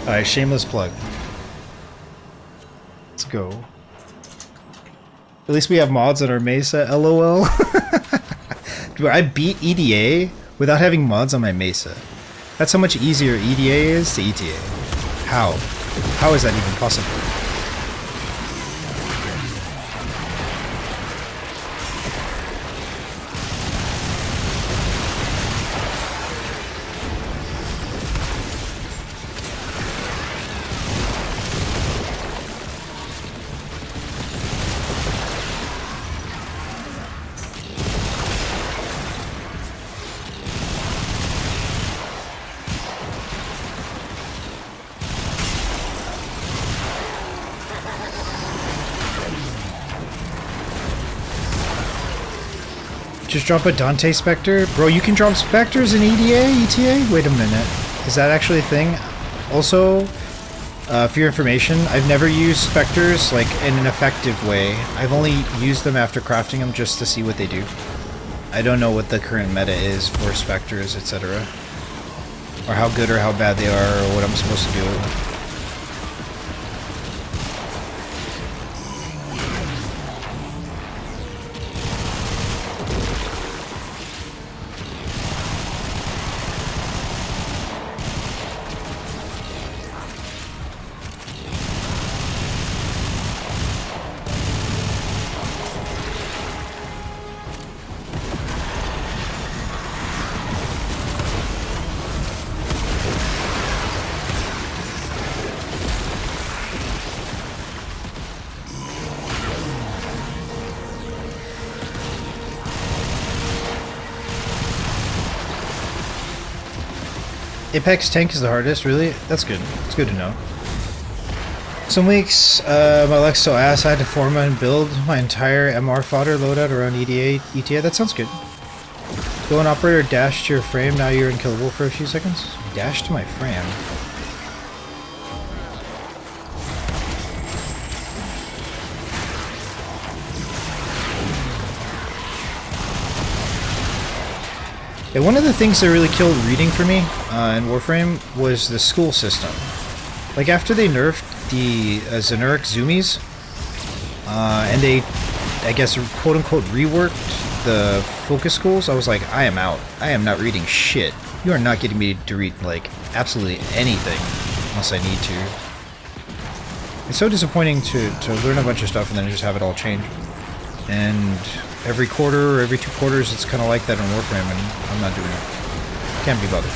Alright, shameless plug. Let's go. At least we have mods on our Mesa, lol. Dude, I beat EDA without having mods on my Mesa. That's how much easier EDA is to ETA. How? How is that even possible? Just drop a Dante Spectre? Bro, you can drop Spectres in EDA? ETA? Wait a minute. Is that actually a thing? Also, for your information, I've never used Spectres like in an effective way. I've only used them after crafting them just to see what they do. I don't know what the current meta is for Spectres, etc. Or how good or how bad they are, or what I'm supposed to do. Apex tank is the hardest, really? That's good. It's good to know. Some weeks, my leg's so ass I had to form and build my entire MR fodder loadout around ETA. That sounds good. Go and operator dash to your frame, now you're unkillable for a few seconds. Dash to my frame. Yeah, one of the things that really killed reading for me in Warframe was the school system. Like after they nerfed the Xenuric Zoomies, and they, I guess, quote-unquote reworked the focus schools, I was like, I am out. I am not reading shit. You are not getting me to read, like, absolutely anything unless I need to. It's so disappointing to learn a bunch of stuff and then just have it all change. And every quarter or every 2 quarters, it's kind of like that in Warframe, and I'm not doing it. Can't be bothered.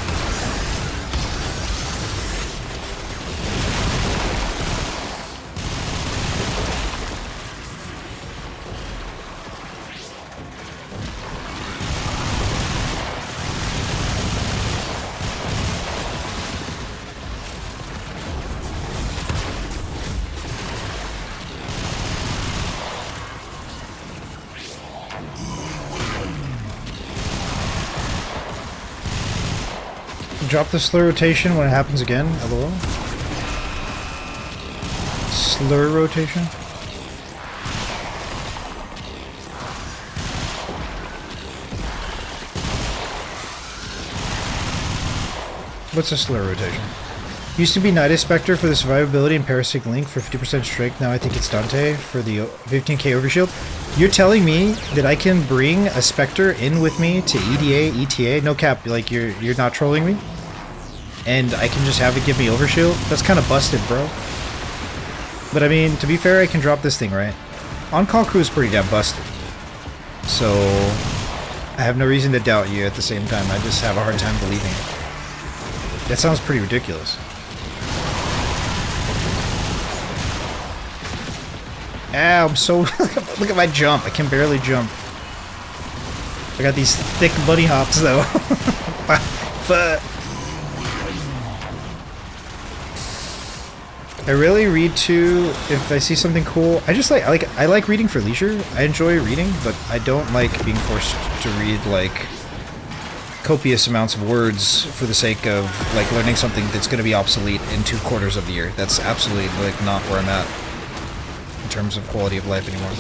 Drop the slur rotation when it happens again, lol. Slur rotation? What's a slur rotation? Used to be Nidus Spectre for the survivability and Parasitic Link for 50% strength, now I think it's Dante for the 15k overshield. You're telling me that I can bring a Spectre in with me to EDA, ETA? No cap, like you're not trolling me? And I can just have it give me overshield? That's kind of busted, bro. But I mean, to be fair, I can drop this thing, right? On-call crew is pretty damn busted. So, I have no reason to doubt you at the same time. I just have a hard time believing it. That sounds pretty ridiculous. Ow, I'm so... Look at my jump. I can barely jump. I got these thick bunny hops, though. But... I really read too if I see something cool. I like reading for leisure. I enjoy reading, but I don't like being forced to read like copious amounts of words for the sake of like learning something that's going to be obsolete in 2 quarters of the year. That's absolutely like not where I'm at in terms of quality of life anymore.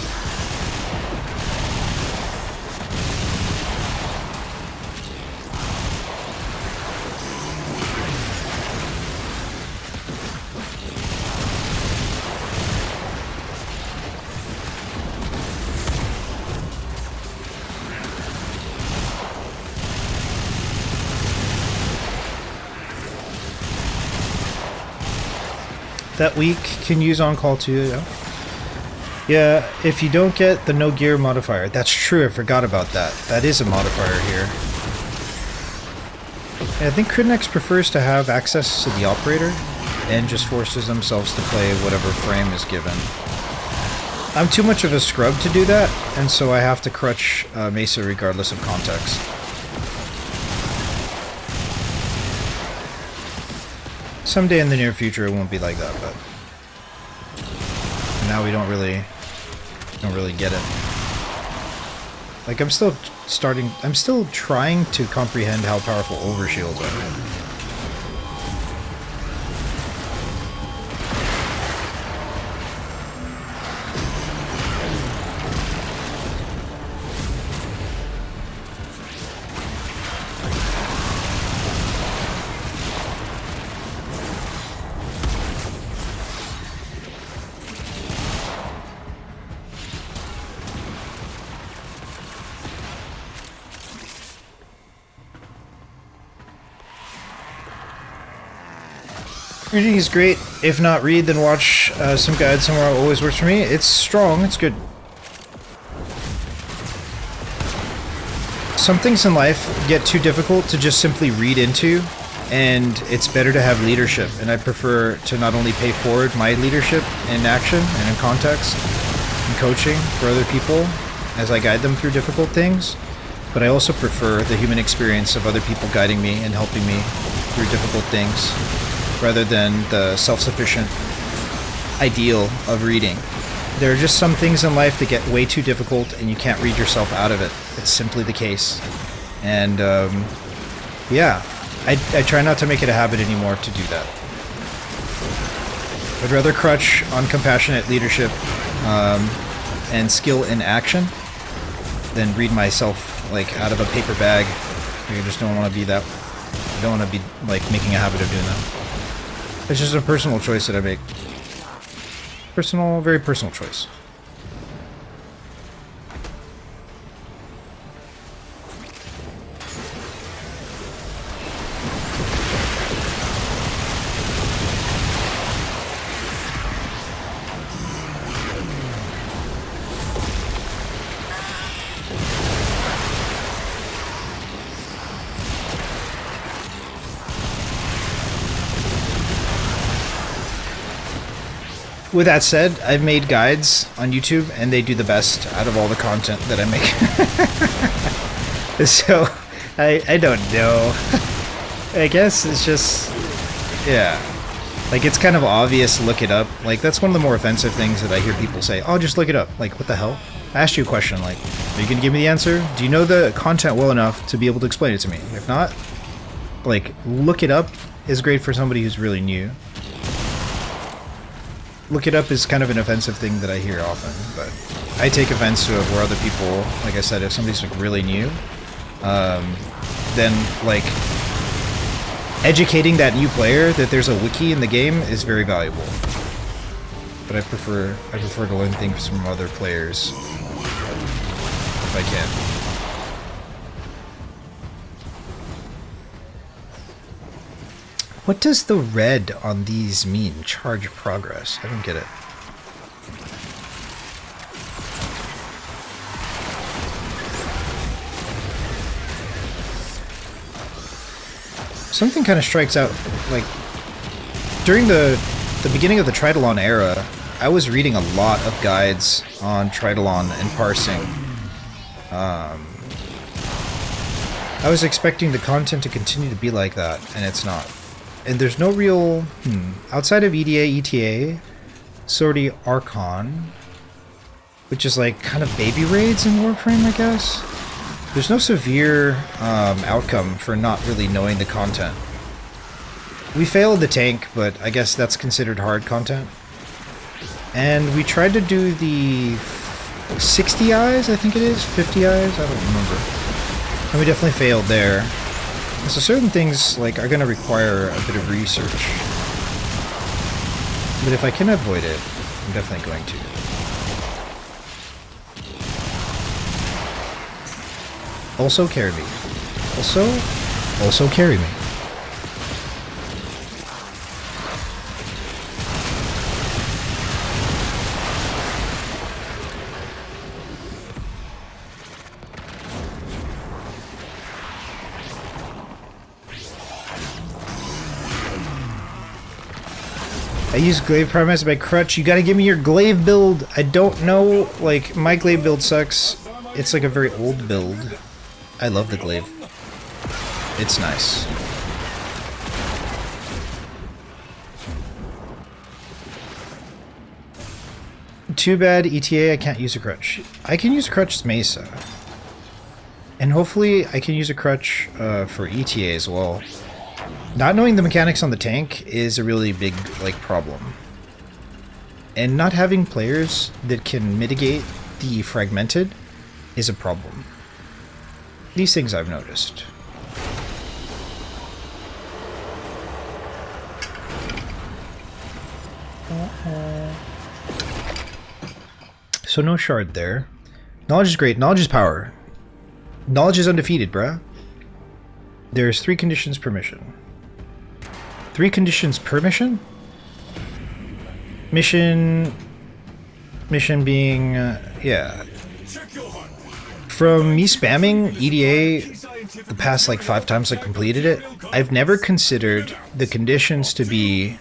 that week can use on-call too, yeah. Yeah, if you don't get the no gear modifier. That's true, I forgot about that. That is a modifier here. Yeah, I think Critnex prefers to have access to the operator and just forces themselves to play whatever frame is given. I'm too much of a scrub to do that, and so I have to crutch Mesa regardless of context. Someday in the near future it won't be like that, but now we don't really get it. Like I'm still trying to comprehend how powerful overshields are. Reading is great. If not read, then watch some guide somewhere. Always works for me. It's strong. It's good. Some things in life get too difficult to just simply read into, and it's better to have leadership. And I prefer to not only pay forward my leadership in action and in context and coaching for other people as I guide them through difficult things, but I also prefer the human experience of other people guiding me and helping me through difficult things, rather than the self-sufficient ideal of reading. There are just some things in life that get way too difficult and you can't read yourself out of it. It's simply the case. And yeah, I try not to make it a habit anymore to do that. I'd rather crutch on compassionate leadership and skill in action than read myself like out of a paper bag. I just don't want to be that. I don't want to be like making a habit of doing that. It's just a personal choice that I make. Personal, very personal choice. With that said, I've made guides on YouTube, and they do the best out of all the content that I make. So, I don't know. I guess it's just, yeah. Like, it's kind of obvious, look it up. Like, that's one of the more offensive things that I hear people say. Oh, just look it up. Like, what the hell? I asked you a question, like, are you gonna give me the answer? Do you know the content well enough to be able to explain it to me? If not, like, look it up is great for somebody who's really new. Look it up is kind of an offensive thing that I hear often, but I take offense to it where other people, like I said, if somebody's like really new, then like educating that new player that there's a wiki in the game is very valuable. But I prefer to learn things from other players if I can. What does the red on these mean? Charge progress. I don't get it. Something kind of strikes out. Like, during the beginning of the Tridalon era, I was reading a lot of guides on Tridalon and parsing. I was expecting the content to continue to be like that, and it's not. And there's no real, outside of EDA, ETA, Sortie Archon, which is like kind of baby raids in Warframe, I guess. There's no severe outcome for not really knowing the content. We failed the tank, but I guess that's considered hard content. And we tried to do the 60 eyes, I think it is, 50 eyes, I don't remember. And we definitely failed there. So certain things like are going to require a bit of research, but if I can avoid it, I'm definitely going to. Also carry me. Also carry me. I use Glaive Prime as my crutch. You gotta give me your Glaive build. I don't know, like, my Glaive build sucks. It's like a very old build. I love the Glaive. It's nice. Too bad ETA, I can't use a crutch. I can use a crutch as Mesa. And hopefully I can use a crutch for ETA as well. Not knowing the mechanics on the tank is a really big, like, problem. And not having players that can mitigate the fragmented is a problem. These things I've noticed. So no shard there. Knowledge is great. Knowledge is power. Knowledge is undefeated, bruh. There's 3 conditions per mission. 3 conditions per mission? Mission being, yeah. From me spamming EDA the past like 5 times I completed it, I've never considered the conditions to be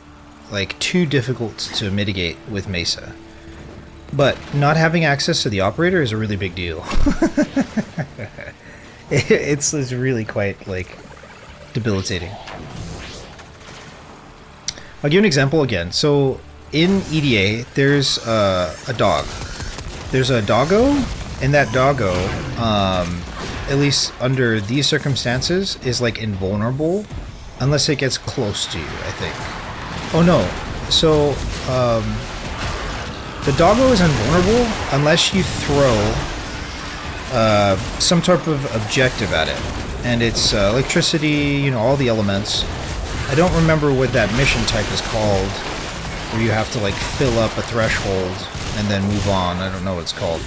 like too difficult to mitigate with Mesa. But not having access to the operator is a really big deal. it's really quite, like, debilitating. I'll give you an example again. So, in EDA, there's a dog. There's a doggo, and that doggo, at least under these circumstances, is, like, invulnerable unless it gets close to you, I think. Oh, no. So, the doggo is invulnerable unless you throw some type of objective at it. And it's electricity, you know, all the elements. I don't remember what that mission type is called, where you have to, like, fill up a threshold and then move on. I don't know what it's called.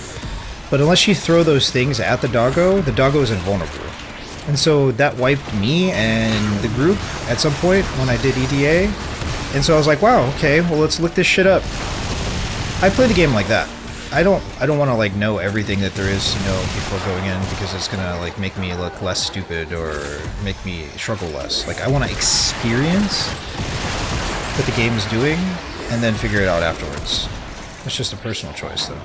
But unless you throw those things at the doggo is invulnerable. And so that wiped me and the group at some point when I did EDA. And so I was like, wow, okay, well, let's look this shit up. I play the game like that. I don't want to, like, know everything that there is to know before going in, because it's gonna, like, make me look less stupid or make me struggle less. Like, I want to experience what the game is doing and then figure it out afterwards. It's just a personal choice, though.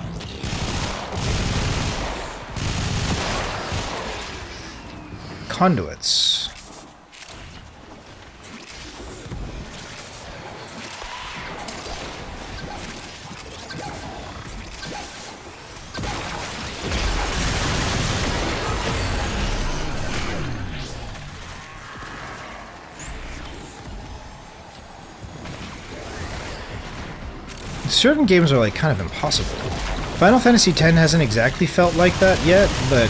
Conduits. Certain games are, like, kind of impossible. Final Fantasy X hasn't exactly felt like that yet, but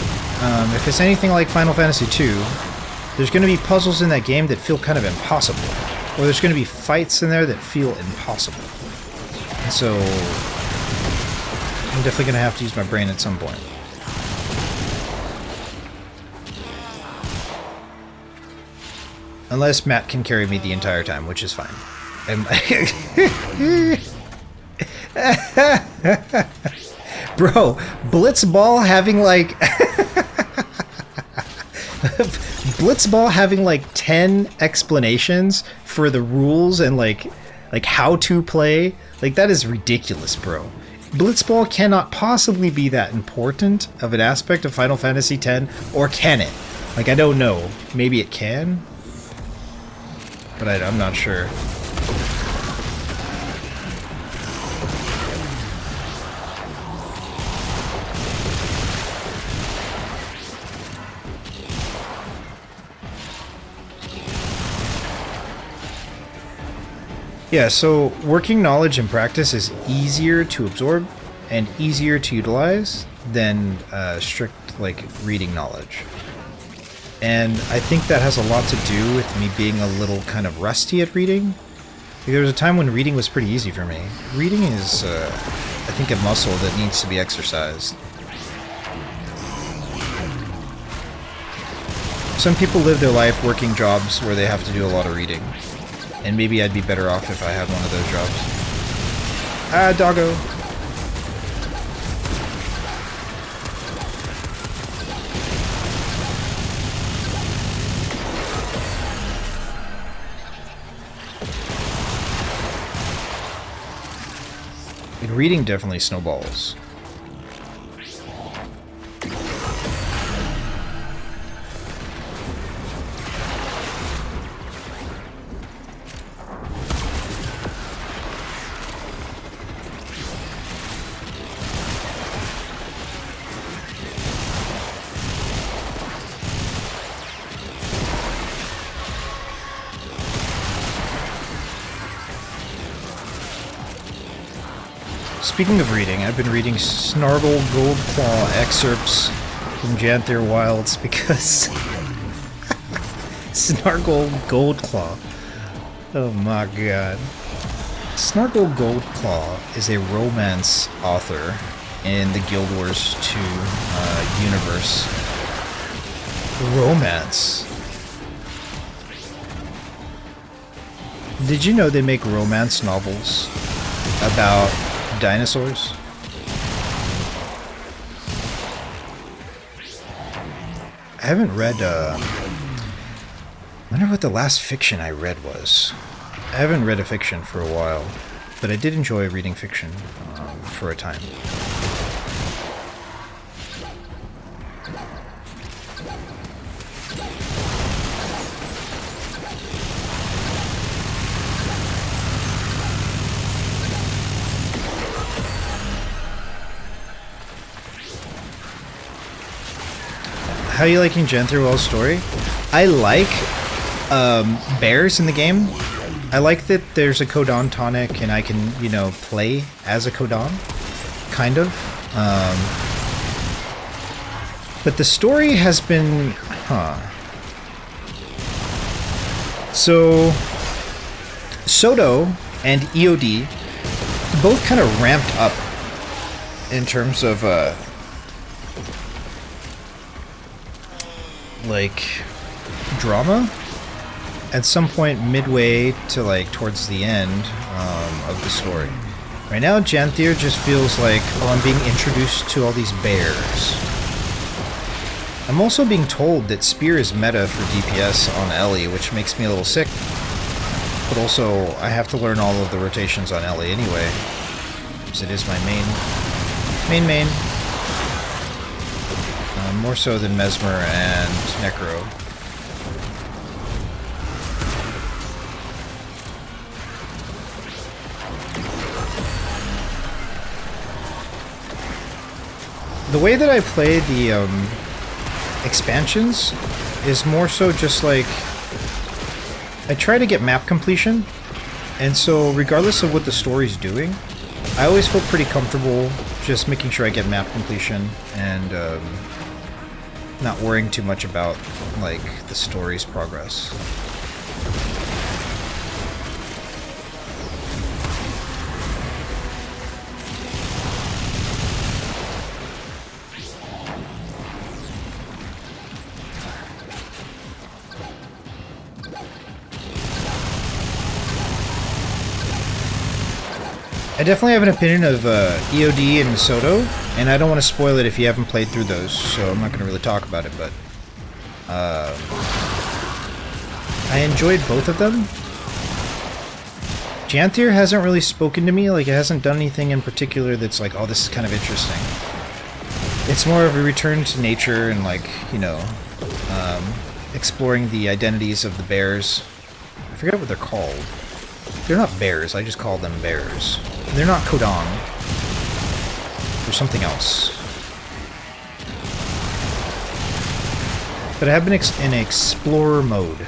if it's anything like Final Fantasy II, there's going to be puzzles in that game that feel kind of impossible. Or there's going to be fights in there that feel impossible. And so I'm definitely going to have to use my brain at some point. Unless Matt can carry me the entire time, which is fine. Bro, Blitzball having like Blitzball having like 10 explanations for the rules and like how to play, like, that is ridiculous, bro. Blitzball cannot possibly be that important of an aspect of Final Fantasy X, or can it? Like, I don't know. Maybe it can, but I'm not sure. Yeah, so working knowledge in practice is easier to absorb and easier to utilize than strict, like, reading knowledge. And I think that has a lot to do with me being a little kind of rusty at reading. Like, there was a time when reading was pretty easy for me. Reading is, I think, a muscle that needs to be exercised. Some people live their life working jobs where they have to do a lot of reading. And maybe I'd be better off if I had one of those jobs. Ah, doggo. Like, reading definitely snowballs. Speaking of reading, I've been reading Snargle Goldclaw excerpts from Janther Wilds because Snargle Goldclaw. Oh my god. Snargle Goldclaw is a romance author in the Guild Wars 2 universe. Romance. Did you know they make romance novels about dinosaurs? I haven't read, I wonder what the last fiction I read was. I haven't read a fiction for a while, but I did enjoy reading fiction for a time. How are you liking Jantherwell's story? I like bears in the game. I like that there's a Codon tonic and I can, you know, play as a Codon. Kind of. But the story has been... So, Soto and EOD both kind of ramped up in terms of... like drama at some point midway to like towards the end of the story. Right now Janther just feels like, oh, I'm being introduced to all these bears. I'm also being told that Spear is meta for DPS on Ellie, which makes me a little sick, but also I have to learn all of the rotations on Ellie anyway, because it is my main. More so than Mesmer and Necro. The way that I play the expansions is more so just like I try to get map completion, and so regardless of what the story's doing, I always feel pretty comfortable just making sure I get map completion and not worrying too much about, like, the story's progress. I definitely have an opinion of EOD and Soto, and I don't want to spoil it if you haven't played through those, so I'm not going to really talk about it, but I enjoyed both of them. Janther hasn't really spoken to me, like it hasn't done anything in particular that's like, oh, this is kind of interesting. It's more of a return to nature and, like, you know, exploring the identities of the bears. I forget what they're called. They're not bears, I just call them bears. They're not Codon. They're something else. But I have been in explorer mode.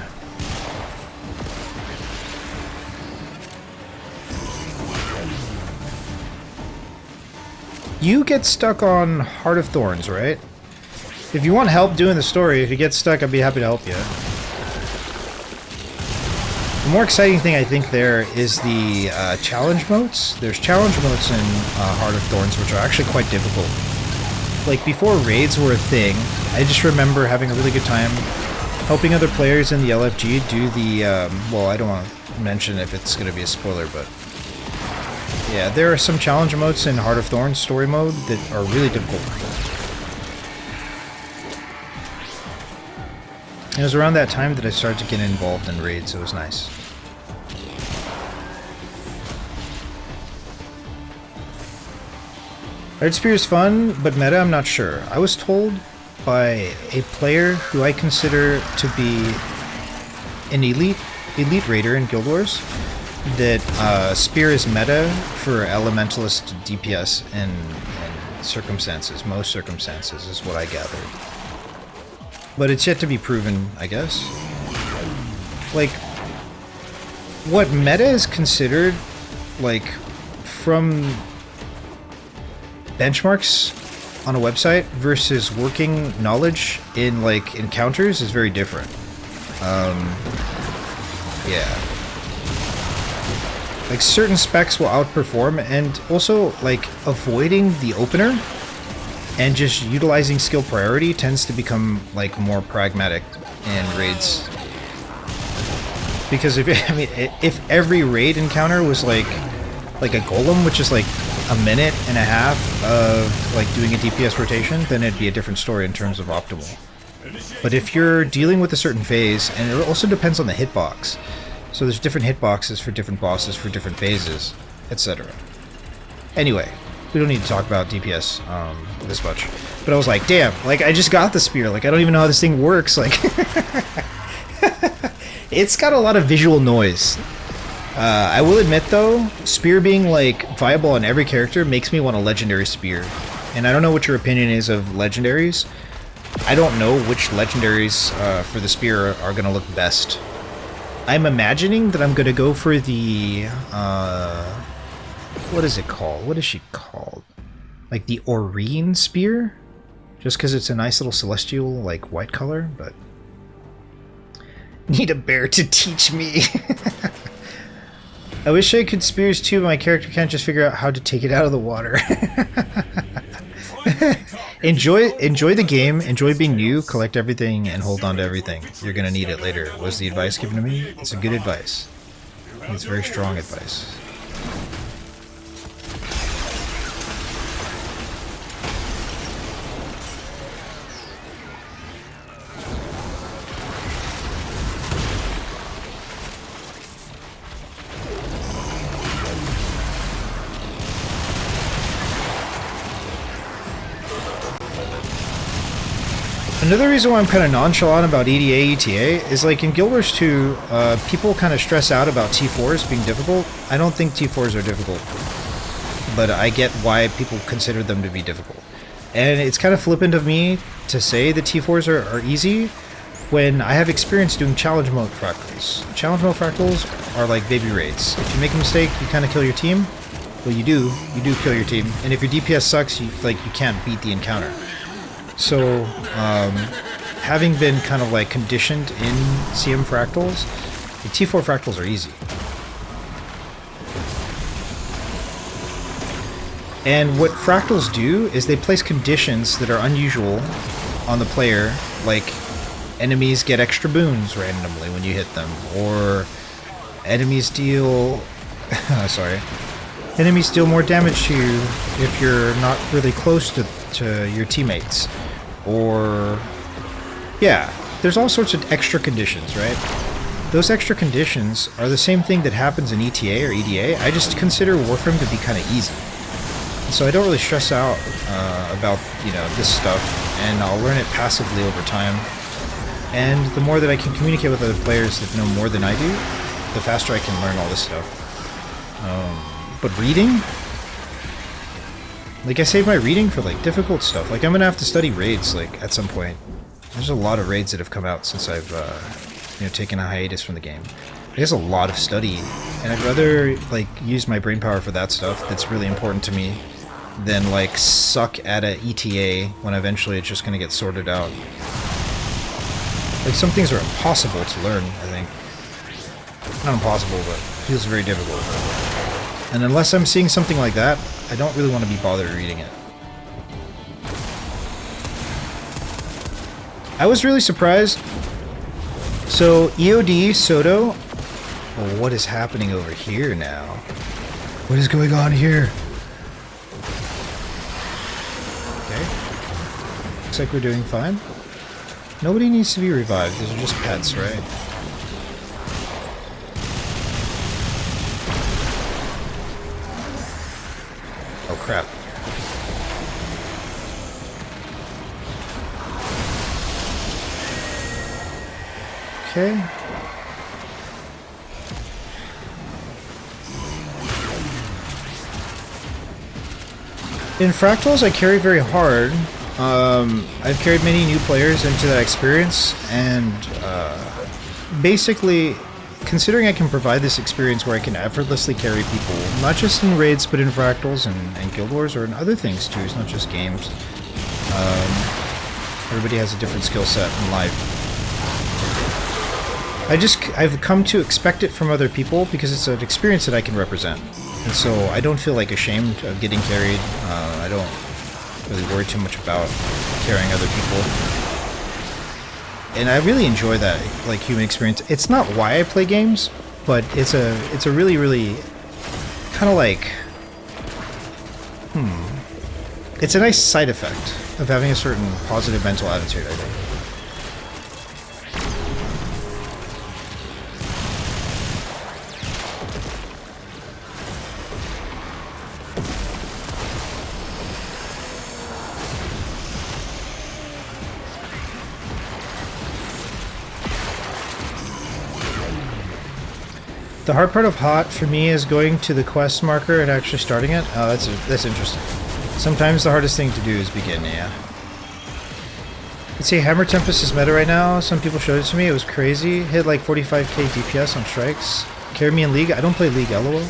You get stuck on Heart of Thorns, right? If you want help doing the story, if you get stuck, I'd be happy to help you. The more exciting thing I think there is the challenge modes. There's challenge modes in Heart of Thorns, which are actually quite difficult. Like, before raids were a thing, I just remember having a really good time helping other players in the LFG do the, well, I don't want to mention if it's going to be a spoiler, but yeah, there are some challenge modes in Heart of Thorns story mode that are really difficult. It was around that time that I started to get involved in raids, so it was nice. Red Spear is fun, but meta I'm not sure. I was told by a player who I consider to be an elite raider in Guild Wars that Spear is meta for Elementalist DPS in circumstances. Most circumstances is what I gathered. But it's yet to be proven, I guess. Like, what meta is considered, like, from benchmarks on a website versus working knowledge in, like, encounters is very different. Yeah. Like, certain specs will outperform, and also, like, avoiding the opener and just utilizing skill priority tends to become, like, more pragmatic in raids. Because if every raid encounter was like a golem, which is like a minute and a half of like doing a DPS rotation, then it'd be a different story in terms of optimal. But if you're dealing with a certain phase, and it also depends on the hitbox, so there's different hitboxes for different bosses for different phases, etc. Anyway, we don't need to talk about DPS this much. But I was like, damn, like I just got the spear, like I don't even know how this thing works, like it's got a lot of visual noise. I will admit though, spear being like viable on every character makes me want a legendary spear. And I don't know what your opinion is of legendaries. I don't know which legendaries for the spear are going to look best. I'm imagining that I'm going to go for the... what is it called? What is she called? Like the Aurene spear? Just because it's a nice little celestial, like, white color, but... Need a bear to teach me. I wish I could spears too, but my character can't just figure out how to take it out of the water. Enjoy the game, enjoy being new, collect everything, and hold on to everything. You're gonna need it later, was the advice given to me. It's a good advice. It's very strong advice. Another reason why I'm kind of nonchalant about EDA, ETA is like in Guild Wars 2, people kind of stress out about T4s being difficult. I don't think T4s are difficult, but I get why people consider them to be difficult. And it's kind of flippant of me to say that T4s are easy when I have experience doing challenge mode fractals. Challenge mode fractals are like baby raids. If you make a mistake, you kind of kill your team. Well, you do kill your team. And if your DPS sucks, you can't beat the encounter. So, having been kind of like conditioned in CM fractals, the T4 fractals are easy. And what fractals do is they place conditions that are unusual on the player, like enemies get extra boons randomly when you hit them, or enemies deal... sorry. Enemies deal more damage to you if you're not really close to your teammates. Or, yeah, there's all sorts of extra conditions, right? Those extra conditions are the same thing that happens in ETA or EDA. I just consider Warframe to be kind of easy. So I don't really stress out about, this stuff, and I'll learn it passively over time. And the more that I can communicate with other players that know more than I do, the faster I can learn all this stuff. But reading? Like, I save my reading for, like, difficult stuff. Like, I'm gonna have to study raids, like, at some point. There's a lot of raids that have come out since I've, taken a hiatus from the game. There's a lot of study, and I'd rather, like, use my brainpower for that stuff that's really important to me than, like, suck at a ETA when eventually it's just gonna get sorted out. Like, some things are impossible to learn, I think. Not impossible, but it feels very difficult. And unless I'm seeing something like that, I don't really want to be bothered reading it. I was really surprised. So, EOD, Soto... Well, what is happening over here now? What is going on here? Okay. Looks like we're doing fine. Nobody needs to be revived. These are just pets, right? Oh crap. Okay. In Fractals, I carry very hard. I've carried many new players into that experience, and basically, considering I can provide this experience where I can effortlessly carry people, not just in raids, but in Fractals and Guild Wars, or in other things too, it's not just games. Everybody has a different skill set in life. I've come to expect it from other people because it's an experience that I can represent. And so I don't feel like ashamed of getting carried. I don't really worry too much about carrying other people. And I really enjoy that, like, human experience. It's not why I play games, but it's a really, really kind of like, it's a nice side effect of having a certain positive mental attitude, I think. The hard part of Hot for me is going to the quest marker and actually starting it. Oh, that's interesting. Sometimes the hardest thing to do is begin, yeah. Let's see, Hammer Tempest is meta right now. Some people showed it to me. It was crazy. Hit like 45k DPS on strikes. Carry me in League. I don't play League, lol.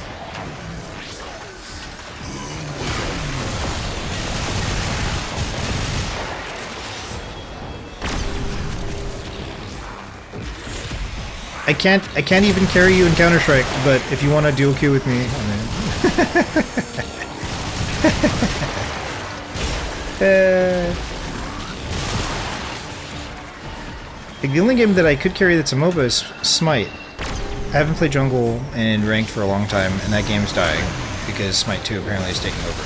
I can't even carry you in Counter-Strike, but if you want to dual queue with me, I mean... Like, the only game that I could carry that's a MOBA is Smite. I haven't played jungle in ranked for a long time, and that game's dying, because Smite 2 apparently is taking over.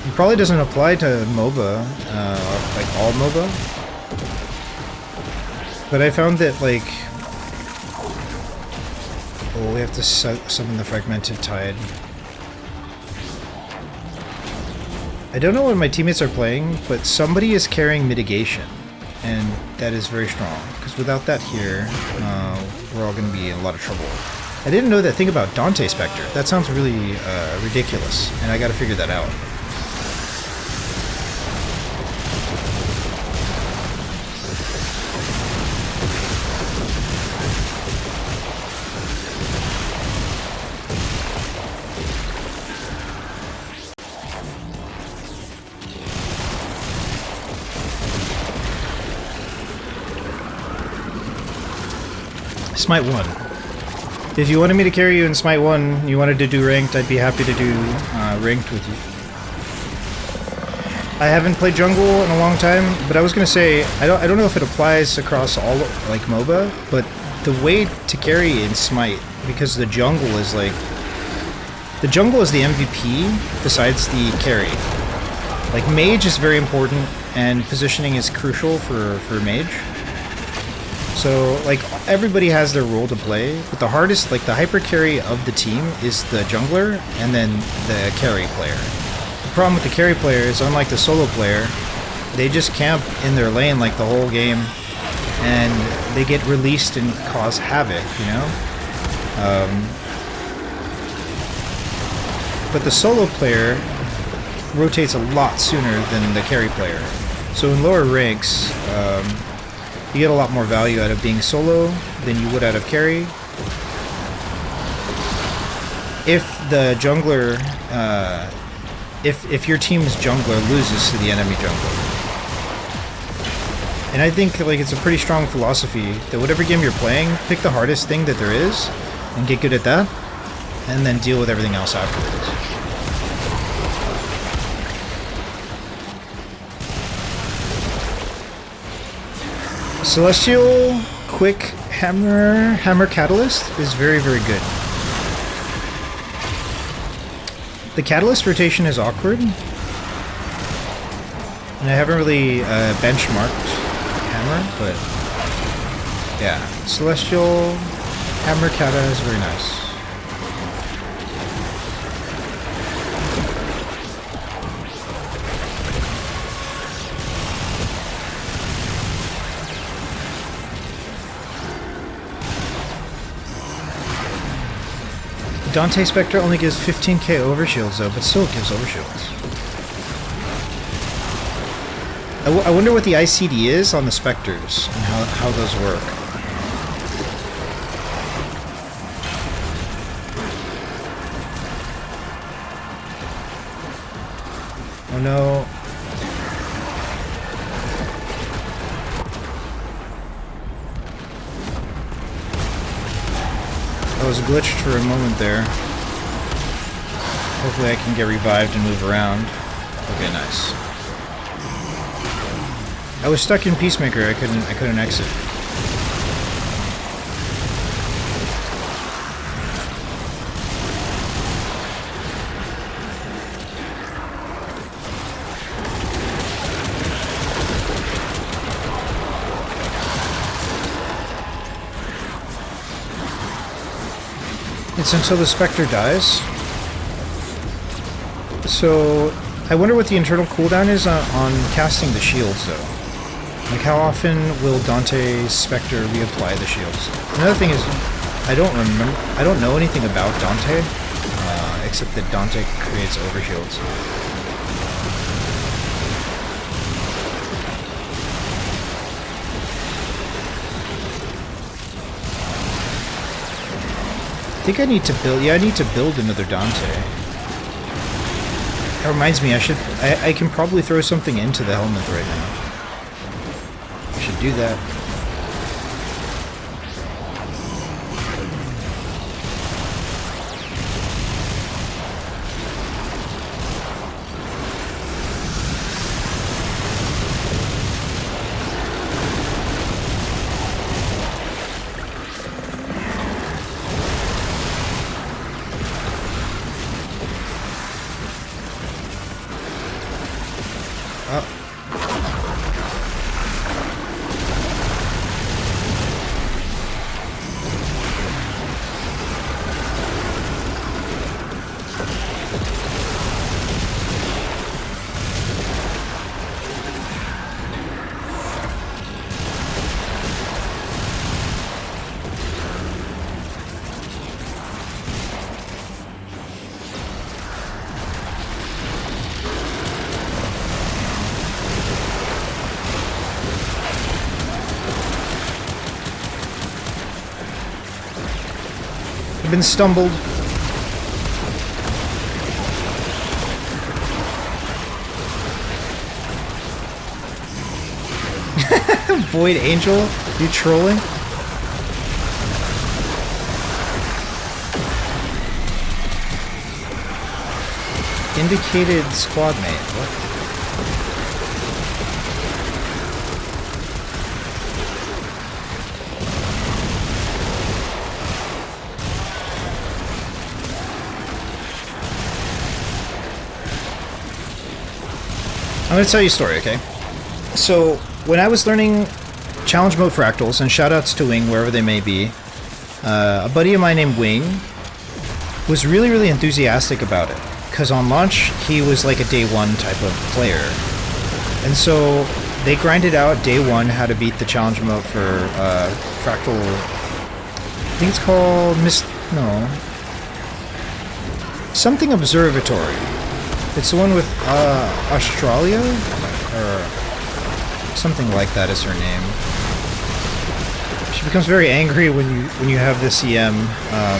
It probably doesn't apply to MOBA, like all MOBA. But I found that, like... Oh, we have to summon the Fragmented Tide. I don't know what my teammates are playing, but somebody is carrying Mitigation. And that is very strong, because without that here, we're all going to be in a lot of trouble. I didn't know that thing about Dante Spectre. That sounds really ridiculous, and I gotta figure that out. Smite 1. If you wanted me to carry you in Smite 1, you wanted to do ranked, I'd be happy to do ranked with you. I haven't played jungle in a long time, but I was gonna say, I don't know if it applies across all, like, MOBA, but the way to carry in Smite, because the jungle is like... The jungle is the MVP besides the carry. Like, mage is very important, and positioning is crucial for mage. So, like, everybody has their role to play, but the hardest, like, the hyper carry of the team is the jungler and then the carry player. The problem with the carry player is, unlike the solo player, they just camp in their lane, like, the whole game, and they get released and cause havoc, you know? But the solo player rotates a lot sooner than the carry player. So in lower ranks, you get a lot more value out of being solo than you would out of carry. If the jungler, if your team's jungler loses to the enemy jungler. And I think, like, it's a pretty strong philosophy that whatever game you're playing, pick the hardest thing that there is and get good at that, and then deal with everything else afterwards. Celestial Quick Hammer Catalyst is very, very good. The Catalyst rotation is awkward, and I haven't really benchmarked Hammer, but yeah, Celestial Hammer Kata is very nice. Dante Spectre only gives 15k overshields though, but still gives overshields. I wonder what the ICD is on the Spectres and how those work. Oh no. I was glitched for a moment there. Hopefully I can get revived and move around. Okay, nice. I was stuck in Peacemaker. I couldn't exit. It's until the Spectre dies. So, I wonder what the internal cooldown is on casting the shields, though. Like, how often will Dante's Spectre reapply the shields? Another thing is, I don't know anything about Dante, except that Dante creates overshields. I think I need to build. Yeah, I need to build another Dante. That reminds me, I can probably throw something into the helmet right now. I should do that. Been stumbled. Void Angel? You trolling? Indicated squad mate. What? I'm going to tell you a story, okay? So, when I was learning challenge mode fractals, and shoutouts to Wing wherever they may be, a buddy of mine named Wing was really, really enthusiastic about it. Because on launch, he was like a day one type of player. And so, they grinded out day one how to beat the challenge mode for fractal... I think it's called... something Observatory. It's the one with Australia? Or something like that is her name. She becomes very angry when you have this EM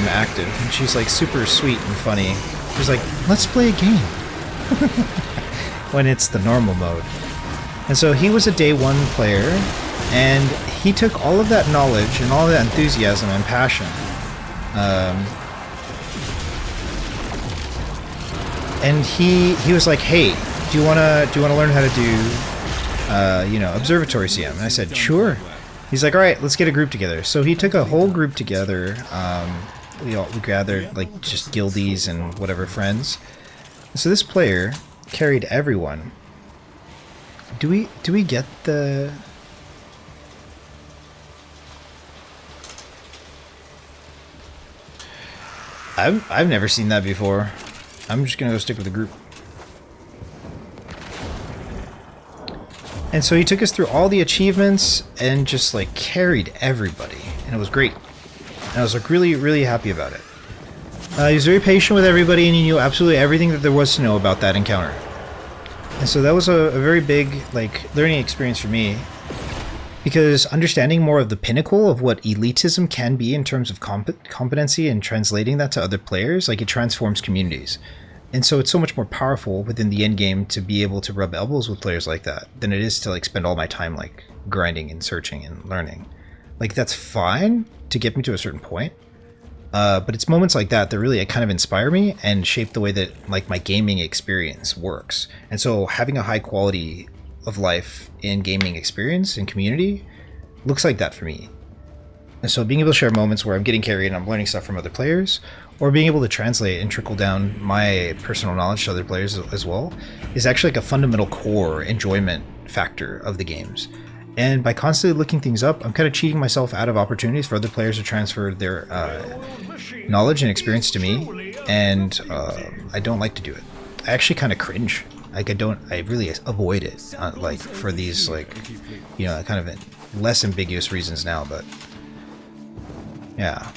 active. And she's like super sweet and funny. She's like, let's play a game. When it's the normal mode. And so he was a day one player, and he took all of that knowledge and all of that enthusiasm and passion and he was like, "Hey, do you wanna learn how to do, observatory CM?" And I said, "Sure." He's like, "All right, let's get a group together." So he took a whole group together. We gathered like just guildies and whatever friends. So this player carried everyone. Do we get the? I've never seen that before. I'm just gonna go stick with the group. And so he took us through all the achievements and just like carried everybody, and it was great. And I was like really happy about it. He was very patient with everybody, and he knew absolutely everything that there was to know about that encounter. And so that was a very big like learning experience for me, because understanding more of the pinnacle of what elitism can be in terms of competency and translating that to other players, like it transforms communities. And so it's so much more powerful within the end game to be able to rub elbows with players like that than it is to like spend all my time like grinding and searching and learning. Like that's fine to get me to a certain point, but it's moments like that that really kind of inspire me and shape the way that like my gaming experience works. And so having a high quality of life in gaming experience and community looks like that for me. And so being able to share moments where I'm getting carried and I'm learning stuff from other players, or being able to translate and trickle down my personal knowledge to other players as well, is actually like a fundamental core enjoyment factor of the games. And by constantly looking things up, I'm kind of cheating myself out of opportunities for other players to transfer their knowledge and experience to me, and I don't like to do it. I actually kind of cringe. Like I really avoid it, like for these like, you know, kind of less ambiguous reasons now, but yeah.